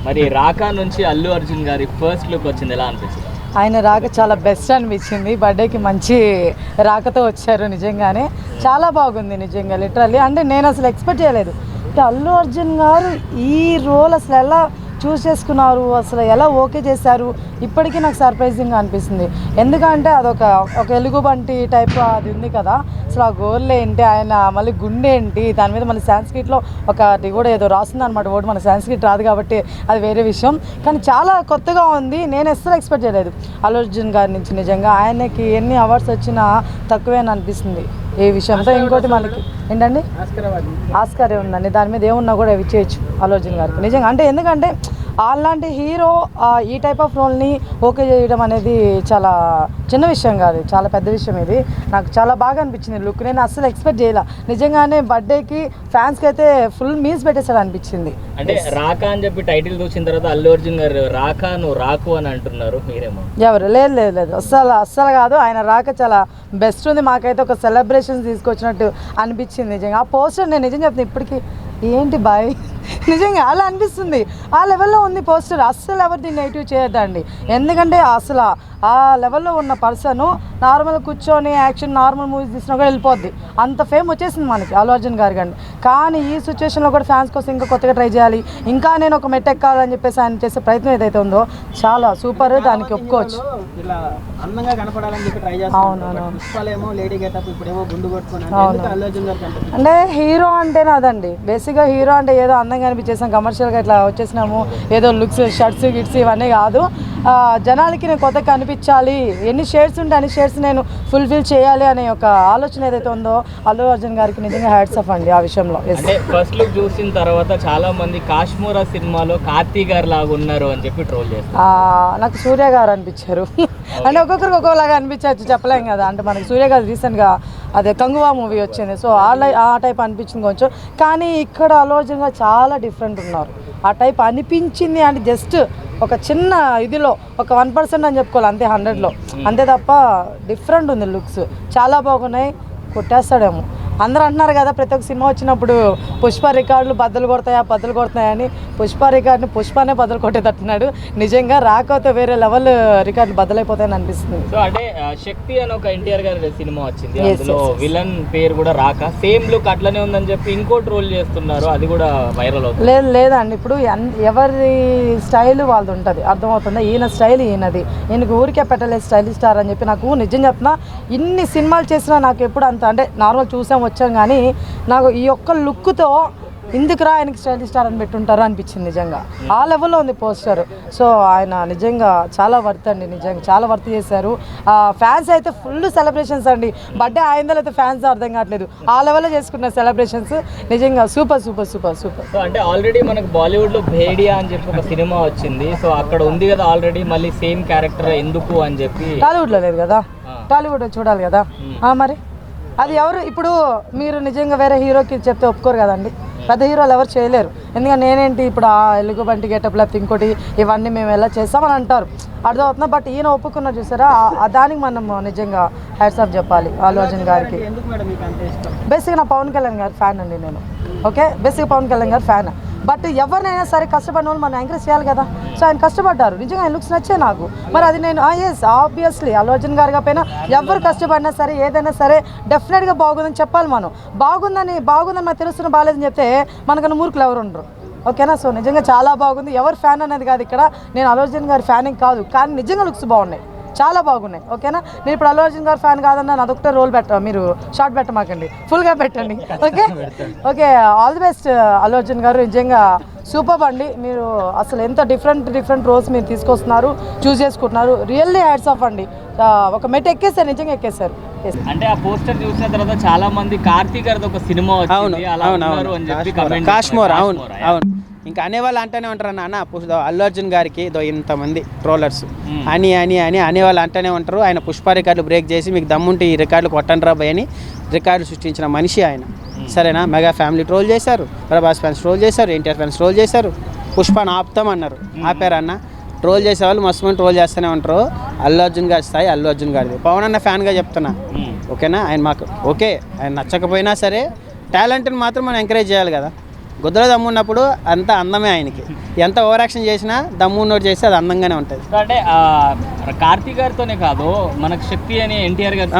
మరి రాకా నుంచి అల్లు అర్జున్ గారి ఫస్ట్ లుక్ వచ్చింది, ఎలా అనిపించింది? ఆయన రాక చాలా బెస్ట్ అనిపించింది. బర్త్డేకి మంచి రాకతో వచ్చారు, నిజంగానే చాలా బాగుంది నిజంగా, లిటరల్లీ. అంటే నేను అసలు ఎక్స్పెక్ట్ చేయలేదు అంటే అల్లు అర్జున్ గారు ఈ రోల్ అసలు ఎలా చూస్ చేసుకున్నారు, అసలు ఎలా ఓకే చేశారు, ఇప్పటికీ నాకు సర్ప్రైజింగ్గా అనిపిస్తుంది. ఎందుకంటే ఒక ఎలుగుబంటి టైప్ అది ఉంది కదా, అసలు ఆ గోర్లు ఏంటి, ఆయన మళ్ళీ గుండె ఏంటి, దాని మీద మళ్ళీ సాంస్క్రిట్లో ఒకటి కూడా ఏదో రాస్తుంది అనమాట. ఓటు మన సాంస్క్రిట్ రాదు కాబట్టి అది వేరే విషయం, కానీ చాలా కొత్తగా ఉంది. నేను అస్సలు ఎక్స్పెక్ట్ చేయలేదు అల్లు అర్జున్ గారి నుంచి. నిజంగా ఆయనకి ఎన్ని అవార్డ్స్ వచ్చినా తక్కువే అని అనిపిస్తుంది ఈ విషయంతో. ఇంకోటి మనకి ఏంటండి ఆస్కారే ఉందండి, దాని మీద ఏమున్నా కూడా ఇచ్చేయచ్చు అల్లు అర్జున్ గారికి నిజంగా. అంటే ఎందుకంటే అలాంటి హీరో ఈ టైప్ ఆఫ్ రోల్ని ఓకే చేయడం అనేది చాలా చిన్న విషయం కాదు, చాలా పెద్ద విషయం. ఇది నాకు చాలా బాగా అనిపించింది లుక్, నేను అస్సలు ఎక్స్పెక్ట్ చేయలే నిజంగానే. బర్త్డేకి ఫ్యాన్స్కి అయితే ఫుల్ మీల్స్ పెట్టేసాడు అనిపించింది. అంటే రాకా అని చెప్పి టైటిల్ చూసిన తర్వాత అల్లు అర్జున్ గారు రాకా నువ్వు రాకు అని అంటున్నారు, మీరేమో? ఎవరు లేదు అస్సలు కాదు. ఆయన రాక చాలా బెస్ట్ ఉంది. మాకైతే ఒక సెలబ్రేషన్స్ తీసుకొచ్చినట్టు అనిపించింది నిజంగా. ఆ పోస్టర్ నేను నిజం చెప్తాను ఇప్పటికీ, ఏంటి బాయ్ నిజంగా అలా అనిపిస్తుంది. ఆ లెవెల్లో ఉంది పోస్టర్. అస్సలు ఎవరు దీన్ని నెగిటివ్ చేయొద్దండి, ఎందుకంటే అసలు ఆ లెవెల్లో ఉన్న పర్సన్ నార్మల్ కూర్చొని యాక్షన్ నార్మల్ మూవీస్ తీసినా కూడా వెళ్ళిపోద్ది, అంత ఫేమ్ వచ్చేసింది మనకి అల్లు అర్జున్ గారి కండి. కానీ ఈ సిచ్యువేషన్లో కూడా ఫ్యాన్స్ కోసం ఇంకా కొత్తగా ట్రై చేయాలి, ఇంకా నేను ఒక మెట్ ఎక్కాలని చెప్పేసి ఆయన చేసే ప్రయత్నం ఏదైతే ఉందో చాలా సూపర్, దానికి ఒప్పుకోవచ్చు. అంటే హీరో అంటేనే అదండి బేసిక్గా. హీరో అంటే ఏదో అందంగా అనిపించేసాం, కమర్షియల్గా ఇట్లా వచ్చేసినాము, ఏదో లుక్స్ షర్ట్స్ గిట్స్ ఇవన్నీ కాదు. జనాలకి నేను కొత్తగా కనిపించాలి, ఎన్ని షేడ్స్ ఉంటే అన్ని షేడ్స్ నేను ఫుల్ఫిల్ చేయాలి అనే ఒక ఆలోచన ఏదైతే ఉందో అల్లు అర్జున్ గారికి నిజంగా హ్యాట్స్ ఆఫ్ అండి ఆ విషయంలో. అంటే ఫస్ట్ లుక్ చూసిన తర్వాత చాలా మంది కాశ్మీరా సినిమాలో కార్తీ గారు లాగా ఉన్నారు అని చెప్పి ట్రోల్ చేస్తారు. నాకు సూర్య గారు అనిపించారు. అంటే ఒక్కొక్కరికి ఒక్కొక్కలాగా అనిపించవచ్చు, చెప్పలేం కదా. అంటే మనకి సూర్య గారు రీసెంట్గా అదే కంగువా మూవీ వచ్చింది, సో ఆ టైప్ అనిపించింది కొంచెం. కానీ ఇక్కడ అల్లు అర్జున్ గారు చాలా డిఫరెంట్ ఉన్నారు, ఆ టైప్ అనిపించింది. అంటే జస్ట్ ఒక చిన్న ఇదిలో ఒక 1% అని చెప్పుకోవాలి అంతే, 100లో అంతే తప్ప డిఫరెంట్ ఉంది లుక్స్, చాలా బాగున్నాయి. కొట్టేస్తాడేమో అందరూ అంటున్నారు కదా ప్రతి ఒక్క సినిమా వచ్చినప్పుడు పుష్ప రికార్డులు బద్దలు కొడతాయని. పుష్ప రికార్డుని పుష్పనే బద్దలు కొట్టేటట్టున్నాడు నిజంగా. రాకపోతే వేరే లెవెల్ రికార్డులు బద్దలైపోతాయని అనిపిస్తుంది. సో అంటే శక్తి అని ఒక ఎన్టీఆర్ గారి సినిమా వచ్చింది, అందులో విలన్ పేరు కూడా రాక సేమ్ లుక్ అట్లనే ఉందని చెప్పి ఇంకో ట్రోల్ చేస్తున్నారు, అది కూడా వైరల్ అవుతుంది. లేదండి, ఇప్పుడు ఎవరి స్టైల్ వాళ్ళది ఉంటుంది, అర్థమవుతుందా? ఈయన స్టైల్ ఈయనది, ఈయనకు ఊరికే పెట్టలేదు స్టైల్ స్టార్ అని చెప్పి. నాకు నిజం చెప్తున్నా, ఇన్ని సినిమాలు చేసినా నాకు ఎప్పుడు అంత అంటే నార్మల్ చూసాం వచ్చాం, కానీ నాకు ఈ ఒక్క లుక్తో ఇందుకురా ఆయనకి స్టైల్ స్టార్ అని పెట్టుంటారు అనిపించింది నిజంగా. ఆ లెవెల్లో ఉంది పోస్టర్. సో ఆయన నిజంగా చాలా వర్త్ అండి, నిజంగా చాలా వర్త్ చేశారు. ఫ్యాన్స్ అయితే ఫుల్ సెలబ్రేషన్స్ అండి, బర్త్డే ఆయిందో అయితే ఫ్యాన్స్ అర్థం కావట్లేదు, ఆ లెవెల్లో చేసుకున్న సెలబ్రేషన్స్ నిజంగా సూపర్. సో అంటే ఆల్రెడీ మనకు బాలీవుడ్లో భేడియా అని చెప్పి ఒక సినిమా వచ్చింది, సో అక్కడ ఉంది కదా ఆల్రెడీ, మళ్ళీ సేమ్ క్యారెక్టర్ ఎందుకు అని చెప్పి. టాలీవుడ్లో లేదు కదా, టాలీవుడ్ చూడాలి కదా. మరి అది ఎవరు ఇప్పుడు మీరు నిజంగా వేరే హీరోకి చెప్తే ఒప్పుకోరు కదండి, పెద్ద హీరోలు ఎవరు చేయలేరు. ఎందుకంటే నేనేంటి ఇప్పుడు ఆ ఎలుగుబంటి గెటప్ లేకపోతే ఇంకోటి ఇవన్నీ మేము ఎలా చేస్తామని అంటారు, అర్థమవుతున్నా. బట్ ఈయన ఒప్పుకున్నారు చూసారా, దానికి మనం నిజంగా హ్యాట్స్ ఆఫ్ చెప్పాలి అల్లు అర్జున్ గారికి. బేసిక్గా నా పవన్ కళ్యాణ్ గారి ఫ్యాన్ అండి నేను, ఓకే, బేసిక్గా పవన్ కళ్యాణ్ గారి ఫ్యాన్. బట్ ఎవరినైనా సరే కష్టపడిన వాళ్ళు మనం ఎంకరేజ్ చేయాలి కదా. సో ఆయన కష్టపడ్డారు నిజంగా, ఆయన లుక్స్ నచ్చాయి నాకు. మరి అది నేను ఎస్ ఆబ్వియస్లీ అల్లు అర్జున్ గారు కాకపోయినా ఎవరు కష్టపడినా సరే ఏదైనా సరే డెఫినెట్గా బాగుందని చెప్పాలి మనం. బాగుందని మనకు తెలుస్తున్న బాగాలేదని చెప్తే మనకన్నా మూర్ఖులు ఎవరు ఉండరు, ఓకేనా. సో నిజంగా చాలా బాగుంది. ఎవరు ఫ్యాన్ అనేది కాదు ఇక్కడ, నేను అల్లు అర్జున్ గారి ఫ్యానింగ్ కాదు, కానీ నిజంగా లుక్స్ బాగున్నాయి, చాలా బాగున్నాయి, ఓకేనా. నేను ఇప్పుడు అల్లు అర్జున్ గారు ఫ్యాన్ కాదన్నా అదొకటే రోల్ మీరు షార్ట్ పెట్టమాకండి, ఫుల్గా పెట్టండి, okay. All the best Allu Arjun గారు, నిజంగా సూపర్ అండి. మీరు అసలు ఎంత డిఫరెంట్ రోల్స్ మీరు తీసుకొస్తున్నారు, చూస్ చేసుకుంటున్నారు, రియల్లీ హ్యాట్స్ ఆఫ్ అండి. ఒక మెట్ ఎక్కేసారు, నిజంగా ఎక్కేసారు. అంటే ఆ పోస్టర్ చూసిన తర్వాత చాలా మంది కార్తీక్ గారిది ఒక సినిమా వచ్చింది అలా ఉన్నారు అని చెప్పి కామెంట్ కాశ్మీర్. అవును ఇంకా అనేవాళ్ళు అంటూనే ఉంటారు నాన్న, అల్లు అర్జున్ గారికి ఇంతమంది ట్రోలర్స్ అని అనేవాళ్ళు అంటూనే ఉంటారు. ఆయన పుష్ప రికార్డులు బ్రేక్ చేసి మీకు దమ్ముంటే ఈ రికార్డులు కొట్టండి రాబాయ్ అని రికార్డులు సృష్టించిన మనిషి ఆయన, సరేనా. మెగా ఫ్యామిలీ ట్రోల్ చేశారు, ప్రభాస్ ఫ్యాన్స్ ట్రోల్ చేశారు, ఎన్టీఆర్ ఫ్యాన్స్ ట్రోల్ చేశారు, పుష్పను ఆపుతామన్నారు, ఆపారన్న. ట్రోల్ చేసేవాళ్ళు మస్తు మంది ట్రోల్ చేస్తూనే ఉంటారు. అల్లు అర్జున్ గారి స్థాయి అల్లు అర్జున్ గారిది. పవన్ అన్న ఫ్యాన్గా చెప్తున్నా, ఓకేనా. ఆయన మాకు ఓకే, ఆయన నచ్చకపోయినా సరే టాలెంట్ని మాత్రం మనం ఎంకరేజ్ చేయాలి కదా. గుద్దలో దమ్ము ఉన్నప్పుడు అంత అందమే ఆయనకి. ఎంత ఓవర్ యాక్షన్ చేసినా దమ్ము ఉన్నోడు చేస్తే అది అందంగానే ఉంటుంది. అంటే కార్తీక్ గారితోనే కాదు, మనకు శక్తి అని ఎన్టీఆర్ గారు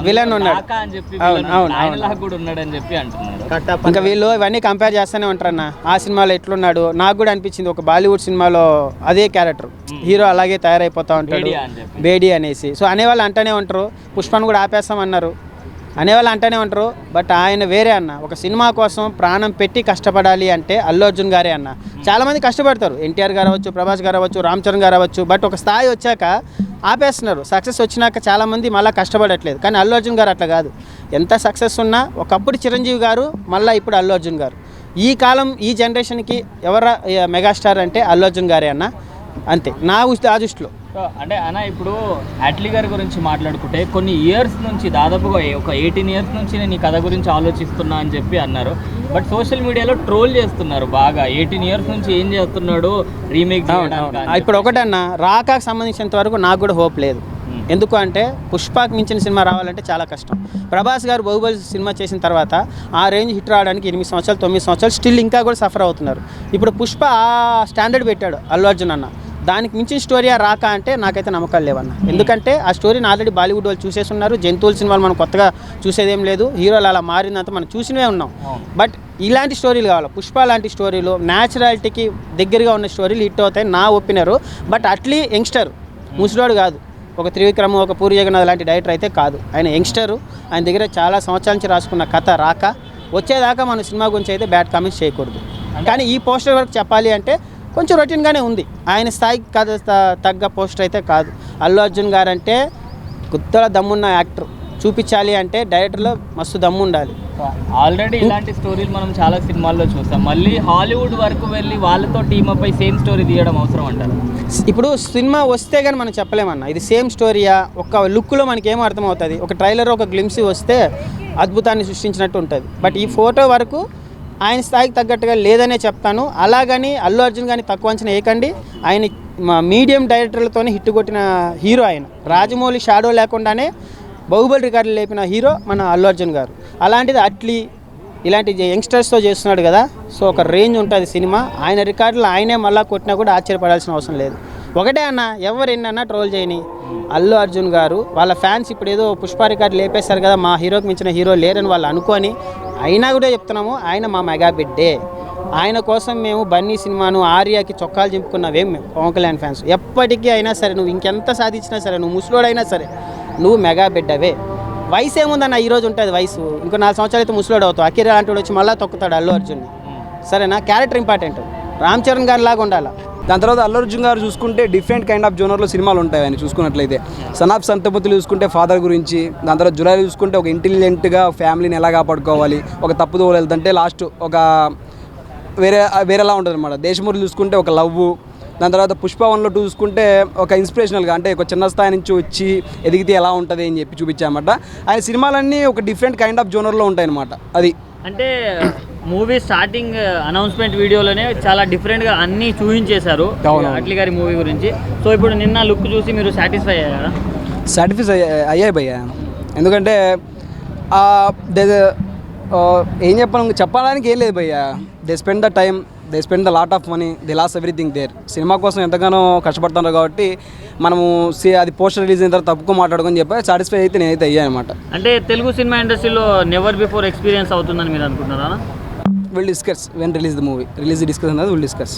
విలన్ ఉన్నాడు అని చెప్పి ఆయనలాగా కూడా ఉన్నాడని చెప్పి అంటున్నారు. ఇంకా వీళ్ళు ఇవన్నీ కంపేర్ చేస్తూనే ఉంటారన్న. ఆ సినిమాలో ఎట్లున్నాడు నాకు కూడా అనిపించింది, ఒక బాలీవుడ్ సినిమాలో అదే క్యారెక్టర్ హీరో అలాగే తయారైపోతా ఉంటాడు బేడీ అనేసి. సో అనేవాళ్ళు అంటూనే ఉంటారు, పుష్పను కూడా ఆపేస్తామన్నారు అనేవాళ్ళు అంటూనే ఉంటారు. బట్ ఆయన వేరే అన్న, ఒక సినిమా కోసం ప్రాణం పెట్టి కష్టపడాలి అంటే అల్లు అర్జున్ గారే అన్న. చాలామంది కష్టపడతారు, ఎన్టీఆర్ గారు అవ్వచ్చు, ప్రభాస్ గారు అవ్వచ్చు, రామ్ చరణ్ గారు అవ్వచ్చు. బట్ ఒక స్థాయి వచ్చాక ఆపేస్తున్నారు. సక్సెస్ వచ్చినాక చాలామంది మళ్ళీ కష్టపడట్లేదు. కానీ అల్లు అర్జున్ గారు అట్లా కాదు. ఎంత సక్సెస్ ఉన్నా, ఒకప్పుడు చిరంజీవి గారు, మళ్ళీ ఇప్పుడు అల్లు అర్జున్ గారు. ఈ కాలం ఈ జనరేషన్కి ఎవరు మెగాస్టార్ అంటే అల్లు అర్జున్ గారే అన్న, అంతే నా దృష్టిలో. అంటే అన్న ఇప్పుడు అట్లీ గారి గురించి మాట్లాడుకుంటే కొన్ని ఇయర్స్ నుంచి, దాదాపుగా ఒక 18 ఇయర్స్ నుంచి నేను ఈ కథ గురించి ఆలోచిస్తున్నా అని చెప్పి అన్నారు. బట్ సోషల్ మీడియాలో ట్రోల్ చేస్తున్నారు బాగా. 18 ఇయర్స్ నుంచి ఏం చేస్తున్నాడు రీమేక్. ఇప్పుడు ఒకటన్నా రాకాకు సంబంధించినంత వరకు నాకు కూడా హోప్ లేదు. ఎందుకు అంటే పుష్పకి మించిన సినిమా రావాలంటే చాలా కష్టం. ప్రభాస్ గారు బాహుబలి సినిమా చేసిన తర్వాత ఆ రేంజ్ హిట్ రావడానికి 8 సంవత్సరాలు 9 సంవత్సరాలు స్టిల్ ఇంకా కూడా సఫర్ అవుతున్నారు. ఇప్పుడు పుష్ప ఆ స్టాండర్డ్ పెట్టాడు అల్లు అర్జున్ అన్న. దానికి మించిన స్టోరీ రాక అంటే నాకైతే నమ్మకాలు లేవన్న. ఎందుకంటే ఆ స్టోరీని ఆల్రెడీ బాలీవుడ్ వాళ్ళు చూసేస్తున్నారు. జంతువుల సినిమాలు మనం కొత్తగా చూసేదేం లేదు. హీరోలు అలా మారినంత మనం చూసినవే ఉన్నాం. బట్ ఇలాంటి స్టోరీలు కావాలి. పుష్ప లాంటి స్టోరీలు న్యాచురాలిటీకి దగ్గరగా ఉన్న స్టోరీలు హిట్ అవుతాయి నా ఒపీనియన్. బట్ అట్లీ యంగ్స్టర్, ముసలోడు కాదు. ఒక త్రివిక్రమ్, ఒక పూరి జగన్నాథ్ లాంటి డైరెక్టర్ అయితే కాదు. ఆయన యంగ్స్టరు. ఆయన దగ్గర చాలా సంవత్సరాల నుంచి రాసుకున్న కథ రాక వచ్చేదాకా మన సినిమా గురించి అయితే బ్యాడ్ కామెంట్స్ చేయకూడదు. కానీ ఈ పోస్టర్ వరకు చెప్పాలి అంటే కొంచెం రొటీన్గానే ఉంది. ఆయన స్థాయికి కథ తగ్గ పోస్టర్ అయితే కాదు. అల్లు అర్జున్ గారు అంటే గుత్తల దమ్మున్న యాక్టర్. చూపించాలి అంటే డైరెక్టర్లో మస్తు దమ్ము ఉండాలి. ఆల్రెడీ ఇలాంటి స్టోరీలు మనం చాలా సినిమాల్లో చూస్తాం. మళ్ళీ హాలీవుడ్ వరకు వెళ్ళి వాళ్ళతో టీమప్ అయి సేమ్ స్టోరీ తీయడం అవసరం అంటారు. ఇప్పుడు సినిమా వస్తే కానీ మనం చెప్పలేమన్నా ఇది సేమ్ స్టోరీయా. ఒక లుక్లో మనకి ఏం అర్థమవుతుంది, ఒక ట్రైలర్ ఒక గ్లిమ్స్ వస్తే అద్భుతాన్ని సృష్టించినట్టు ఉంటుంది. బట్ ఈ ఫోటో వరకు ఆయన స్థాయికి తగ్గట్టుగా లేదనే చెప్తాను. అలాగని అల్లు అర్జున్ కానీ తక్కువ అంచనా వేయకండి. ఆయన మీడియం డైరెక్టర్లతోనే హిట్ కొట్టిన హీరో ఆయన. రాజమౌళి షాడో లేకుండానే బాహుబలి రికార్డులు లేపిన హీరో మన అల్లు అర్జున్ గారు. అలాంటిది అట్లీ ఇలాంటి యంగ్స్టర్స్తో చేస్తున్నాడు కదా. సో ఒక రేంజ్ ఉంటుంది సినిమా. ఆయన రికార్డులు ఆయనే మళ్ళీ కొట్టినా కూడా ఆశ్చర్యపడాల్సిన అవసరం లేదు. ఒకటే అన్న, ఎవరు ఎన్నన్నా ట్రోల్ చేయని, అల్లు అర్జున్ గారు వాళ్ళ ఫ్యాన్స్ ఇప్పుడు ఏదో పుష్ప రికార్డు లేపేస్తారు కదా, మా హీరోకి మించిన హీరో లేరని వాళ్ళు అనుకొని, అయినా కూడా చెప్తున్నాము ఆయన మా మెగా బిడ్డే. ఆయన కోసం మేము బన్నీ సినిమాను, ఆర్యాకి చొక్కాలు చింపుకున్నవేం మేము పవన్ కళ్యాణ్ ఫ్యాన్స్. ఎప్పటికీ అయినా సరే, నువ్వు ఇంకెంత సాధించినా సరే, నువ్వు ముసలోడైనా సరే నువ్వు మెగా బిడ్డవే. వయసు ఏముందన్న, ఈరోజు ఉంటుంది వయసు. ఇంకో 4 సంవత్సరాలు అయితే ముసలోడు అవుతావు. అఖిరా లాంటి వాడు వచ్చి మళ్ళీ తొక్కుతాడు అల్లు అర్జున్ని. సరేనా, క్యారెక్టర్ ఇంపార్టెంట్. రామ్ చరణ్ గారి లాగా ఉండాలి. దాని తర్వాత అల్లు అర్జున్ గారు చూసుకుంటే డిఫరెంట్ కైండ్ ఆఫ్ జోనర్లో సినిమాలు ఉంటాయి ఆయన చూసుకున్నట్లయితే. సన్ ఆఫ్ సంతపతులు చూసుకుంటే ఫాదర్ గురించి, దాని తర్వాత జులైలో చూసుకుంటే ఒక ఇంటెలిజెంట్గా ఫ్యామిలీని ఎలా కాపాడుకోవాలి, ఒక తప్పుదో వెళ్తుంటే లాస్ట్ ఒక వేరేలా ఉంటుంది అనమాట. దేశమురులు చూసుకుంటే ఒక లవ్. దాని తర్వాత పుష్ప 1లో చూసుకుంటే ఒక ఇన్స్పిరేషనల్గా, అంటే ఒక చిన్న స్థాయి నుంచి వచ్చి ఎదిగితే ఎలా ఉంటుంది అని చెప్పి చూపించామన్నమాట. ఆయన సినిమాలన్నీ ఒక డిఫరెంట్ కైండ్ ఆఫ్ జోనర్లో ఉంటాయి అనమాట. అది అంటే మూవీ స్టార్టింగ్ అనౌన్స్మెంట్ వీడియోలోనే చాలా డిఫరెంట్గా అన్నీ చూపించేశారు అట్లీ గారి మూవీ గురించి. సో ఇప్పుడు నిన్న లుక్ చూసి మీరు సాటిస్ఫై అయ్యారా? సాటిస్ఫై అయ్యాయి భయ్య. ఎందుకంటే ఏం చెప్పడానికి ఏం లేదు భయ్య. They spend the time, they spend the lot of money, they lose everything there. Cinema కోసం ఎంతగానో కష్టపడుతున్నారు కాబట్టి మనము అది పోస్టర్ రిలీజ్ అయిన తర్వాత తప్పుకో మాట్లాడుకొని చెప్పి సాటిస్ఫై అయితే నేనైతే అయ్యాను అనమాట. అంటే తెలుగు సినిమా ఇండస్ట్రీలో నెవర్ బిఫోర్ ఎక్స్పీరియన్స్ అవుతుందని మీరు అనుకుంటున్నారా? Will discuss when release the movie. Release discuss అన్నది విల్ డిస్కస్.